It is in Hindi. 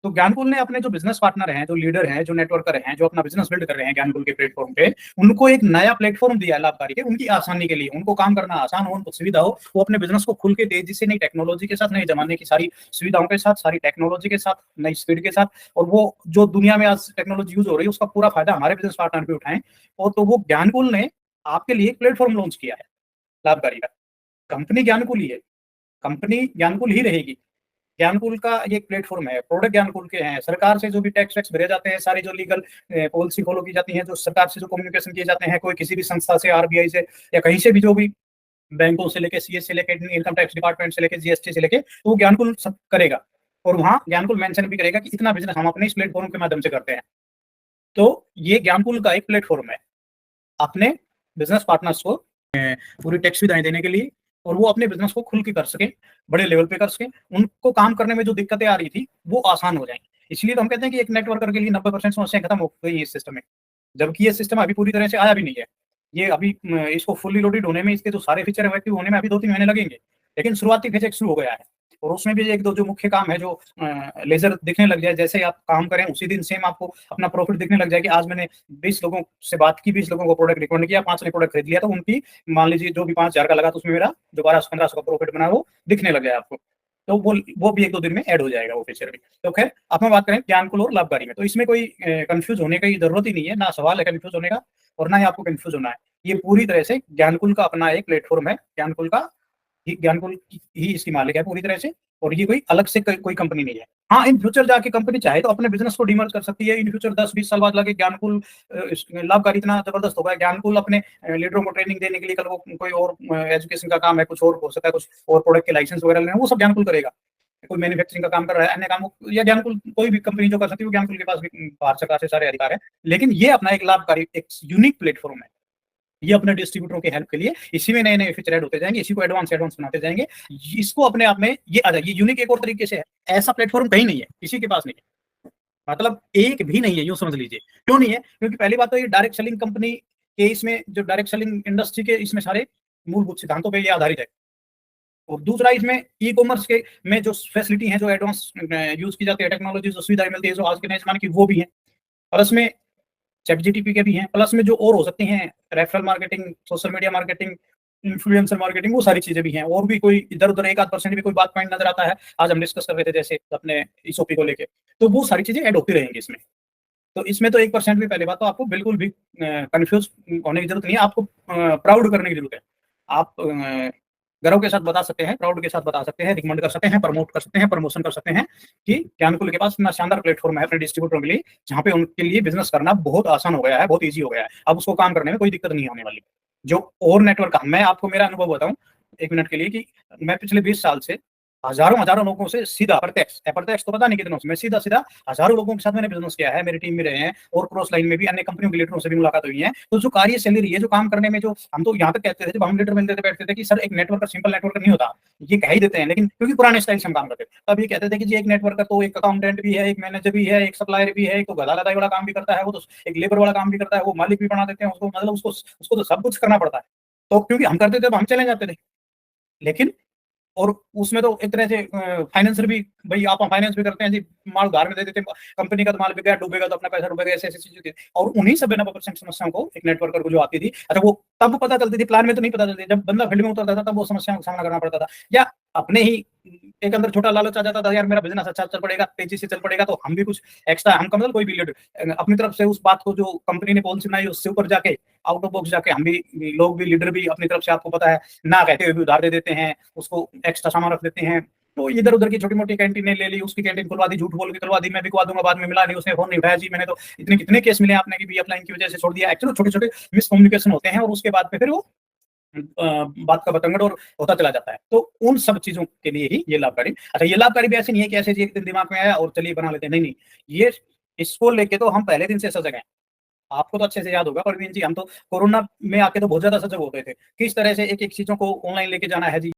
तो ज्ञानकुल ने अपने जो बिजनेस पार्टनर हैं, जो लीडर हैं, जो नेटवर्कर हैं, जो अपना बिजनेस बिल्ड कर रहे हैं ज्ञानकुल के प्लेटफॉर्म पे, उनको एक नया प्लेटफॉर्म दिया है लाभकारी के, उनकी आसानी के लिए, उनको काम करना आसान हो, उनको सुविधा हो, वो अपने बिजनेस को खुल के तेजी से नई टेक्नोलॉजी के साथ, नए जमाने की सारी सुविधाओं के साथ, सारी टेक्नोलॉजी के साथ, नई स्पीड के साथ, और वो जो दुनिया में आज टेक्नोलॉजी यूज हो रही है उसका पूरा फायदा हमारे बिजनेस पार्टनर भी उठाएं। और तो वो ज्ञानकुल ने आपके लिए एक प्लेटफॉर्म लॉन्च किया है लाभकारी का। कंपनी ज्ञानकुल ही है, कंपनी ज्ञानकुल ही रहेगी। ज्ञानकुल का ये प्लेटफॉर्म है, प्रोडक्ट ज्ञानकुल के हैं, सरकार से जो भी टैक्स वैक्स भरे जाते हैं, सारी जो लीगल पॉलिसी फॉलो की जाती है, जो सरकार से जो कम्युनिकेशन किए जाते हैं, कोई किसी भी संस्था से, आरबीआई से या कहीं से भी, जो भी बैंकों से लेके, सीएस से लेके, इनकम टैक्स डिपार्टमेंट से लेके, जीएसटी से लेके, तो वो ज्ञानकुल सब करेगा। और वहां ज्ञानकुल मेंशन भी करेगा कि इतना बिजनेस हम अपने इस प्लेटफॉर्म के माध्यम से करते हैं। तो ये ज्ञानकुल का एक प्लेटफॉर्म है अपने बिजनेस पार्टनर्स को पूरी टैक्स सुविधाएं देने के लिए, और वो अपने बिजनेस को खुल के कर सके, बड़े लेवल पे कर सके, उनको काम करने में जो दिक्कतें आ रही थी वो आसान हो जाएंगी। इसलिए तो हम कहते हैं कि एक नेटवर्कर के लिए 90% समस्याएं खत्म हो गई इस सिस्टम में, जबकि ये सिस्टम अभी पूरी तरह से आया भी नहीं है। ये अभी इसको फुल्ली लोडेड होने में, इसके जो सारे फीचर एक्टिव होने में अभी 2-3 महीने लगेंगे, लेकिन शुरुआती फेज शुरू हो गया है। और उसमें भी एक दो जो मुख्य काम है, जो लेजर दिखने लग जाए, जैसे आप काम करें उसी दिन सेम आपको अपना प्रॉफिट दिखने लग जाए कि आज मैंने 20 लोगों से बात की, 20 लोगों को प्रोडक्ट रिकमेंड किया, 5 ने प्रोडक्ट खरीद लिया, तो उनकी मान लीजिए जो भी 5,000 का लगा, तो उसमें मेरा जो 1200-1500 का प्रॉफिट बना वो दिखने लग जाए आपको। तो वो भी 1-2 दिन में ऐड हो जाएगा वो फीचर भी। तो खैर अब हम बात करें ज्ञानकुल और लाभकारी में, तो इसमें कोई कंफ्यूज होने की जरूरत ही नहीं है, ना सवाल है कंफ्यूज होने का और ना ही आपको कंफ्यूज होना है। ये पूरी तरह से ज्ञानकुल का अपना एक प्लेटफॉर्म है, ज्ञानकुल ही इसकी मालिक है पूरी तरह से, और ये कोई अलग से कोई कंपनी नहीं है। हाँ, इन फ्यूचर जाके कंपनी चाहे तो अपने बिजनेस को डीमर्ज कर सकती है। इन फ्यूचर 10-20 साल बाद लगे ज्ञानकुल लाभकारी इतना जबरदस्त होगा, ज्ञानकुल अपने लीडरों को ट्रेनिंग देने के लिए, कल वो कोई और एजुकेशन का काम है, कुछ और हो सकता है, कुछ और प्रोडक्ट के लाइसेंस वगैरह लेना, वो सब ज्ञानकुल करेगा। कोई मैन्युफैक्चरिंग का काम कर रहा है, अन्य काम, या ज्ञानकुल कोई भी कंपनी जो कर सकती है, वो ज्ञानकुल के पास भी भारत सरकार से सारे अधिकार है। लेकिन ये अपना एक लाभकारी, एक यूनिक प्लेटफॉर्म है, ये अपने डिस्ट्रीब्यूटरों की हेल्प के लिए, इसी में नए नए फीचर ऐड होते जाएंगे, इसी को एडवांस बनाते जाएंगे। इसको अपने आप में ये यूनिक एक और तरीके से है, ऐसा प्लेटफॉर्म कहीं नहीं है, किसी के पास नहीं है, मतलब एक भी नहीं है, यूं समझ लीजिए। क्यों नहीं है? क्योंकि पहली बात तो ये डायरेक्ट सेलिंग कंपनी के, इसमें जो डायरेक्ट सेलिंग इंडस्ट्री के, इसमें सारे मूलभूत सिद्धांतों पर ये आधारित है। और दूसरा, इसमें ई कॉमर्स के में जो फैसिलिटी है, जो एडवांस यूज की जाती है, टेक्नोलॉजी जो सुविधाएं मिलती है, जो आज के नए जमाने की, वो भी है। प्लस में चैट जीटीपी के भी हैं, प्लस में जो और हो सकती हैं, referral marketing, social media marketing, influencer marketing, वो सारी चीजें भी हैं। और भी कोई इधर उधर 1-8% भी कोई बात पॉइंट नजर आता है, आज हम डिस्कस कर रहे थे जैसे अपने ईसोपी को लेके, तो वो सारी चीजें ऐड होती रहेंगी इसमें। तो इसमें तो 1% भी, पहली बात तो आपको बिल्कुल भी कंफ्यूज होने की जरूरत नहीं है, आपको प्राउड करने की जरूरत है। आप गर्व के साथ बता सकते हैं, प्राउड के साथ बता सकते हैं, रिकमेंड कर सकते हैं, प्रमोट कर सकते हैं, प्रमोशन कर सकते हैं कि ज्ञानकुल के पास इतना शानदार प्लेटफॉर्म है अपने डिस्ट्रीब्यूटरों के लिए, जहाँ पे उनके लिए बिजनेस करना बहुत आसान हो गया है, बहुत ईजी हो गया है। अब उसको काम करने में कोई दिक्कत नहीं होने वाली। जो और नेटवर्क का, मैं आपको मेरा अनुभव बताऊं 1 मिनट के लिए, कि मैं पिछले 20 साल से हजारों हजारों लोगों से सीधा अप्रत्यक्ष, अप्रत्यक्ष तो पता नहीं कितनों से, मैं सीधा सीधा हजारों लोगों के साथ मैंने बिजनेस किया है, मेरी टीम में रहे हैं, और क्रॉस लाइन में भी अन्य कंपनियों के लीडरों से भी मुलाकात हुई है। तो जो कार्य सैलरी है, जो काम करने में, जो हम तो यहाँ तक कहते थे, जब हम लीडर मिलते थे, बैठते थे कि सर एक नेटवर्कर सिंपल नेटवर्कर नहीं होता, ये कह ही देते हैं, लेकिन क्योंकि पुराने स्टाइल से हम काम करते थे, तब ये कहते थे कि जी एक नेटवर्कर तो एक अकाउंटेंट भी है, एक मैनेजर भी है, एक सप्लायर भी है, एक तो गधा लदाई वाला काम भी करता है, वो तो एक लेबर वाला काम भी करता है, वो मालिक भी बना देते हैं उसको, मतलब उसको तो सब कुछ करना पड़ता है। तो क्योंकि हम करते थे तो हम चले जाते थे। लेकिन और उसमें तो एक तरह से फाइनेंसर भी, भाई आप फाइनेंस भी करते हैं जी, माल उधार में दे देते हैं, कंपनी का तो माल बिक गया, डूबेगा तो अपना पैसा डूबेगा, ऐसे ऐसी चीजें थी। और उन्हीं सब 90% समस्याओं को एक नेटवर्कर को जो आती थी, अच्छा वो तब पता चलती थी, प्लान में तो नहीं पता चलती, जब बंदा फील्ड में उतरता था तब वो समस्याओं का सामना करना पड़ता था। या अपने ही एक अंदर छोटा लालच आ जाता था, यार मेरा बिजनेस अच्छा चल पड़ेगा, तेजी से चल पड़ेगा, तो हम भी कुछ एक्स्ट्रा, हम मतलब कोई भी लीडर अपनी तरफ से उस बात को, जो कंपनी ने पॉलिसी बनाई उससे ऊपर जाके, आउट ऑफ बॉक्स जाके, हम भी लोग भी, लीडर भी अपनी तरफ से, आपको पता है, ना कहते हुए भी उधार दे देते हैं, उसको एक्स्ट्रा सामान रख देते हैं। तो इधर उधर की छोटी मोटी कैंटीनें ले ली, उसकी कैंटीन खुलवा दी, झूठ बोल के खुलवा दी, मैं बिकवा दूंगा, बाद में मिला नहीं, उसने फोन नहीं उठाया जी, मैंने तो इतने कितने केस मिले आपने कि भी अपलाइन की वजह से छोड़ दिया। एक्चुअली छोटे छोटे मिसकम्युनिकेशन होते हैं, और उसके बाद में फिर वो बात का बतंगड़ और होता चला जाता है। तो उन सब चीजों के लिए ही ये लाभकारी। अच्छा, ये लाभकारी भी ऐसे नहीं है कि ऐसे जी एक दिन दिमाग में आया और चलिए बना लेते हैं, नहीं नहीं, ये इसको लेके तो हम पहले दिन से सजग हैं। आपको तो अच्छे से याद होगा परवीन जी, हम तो कोरोना में आके तो बहुत ज्यादा सजग हो गए थे, किस तरह से एक एक चीजों को ऑनलाइन लेके जाना है जी।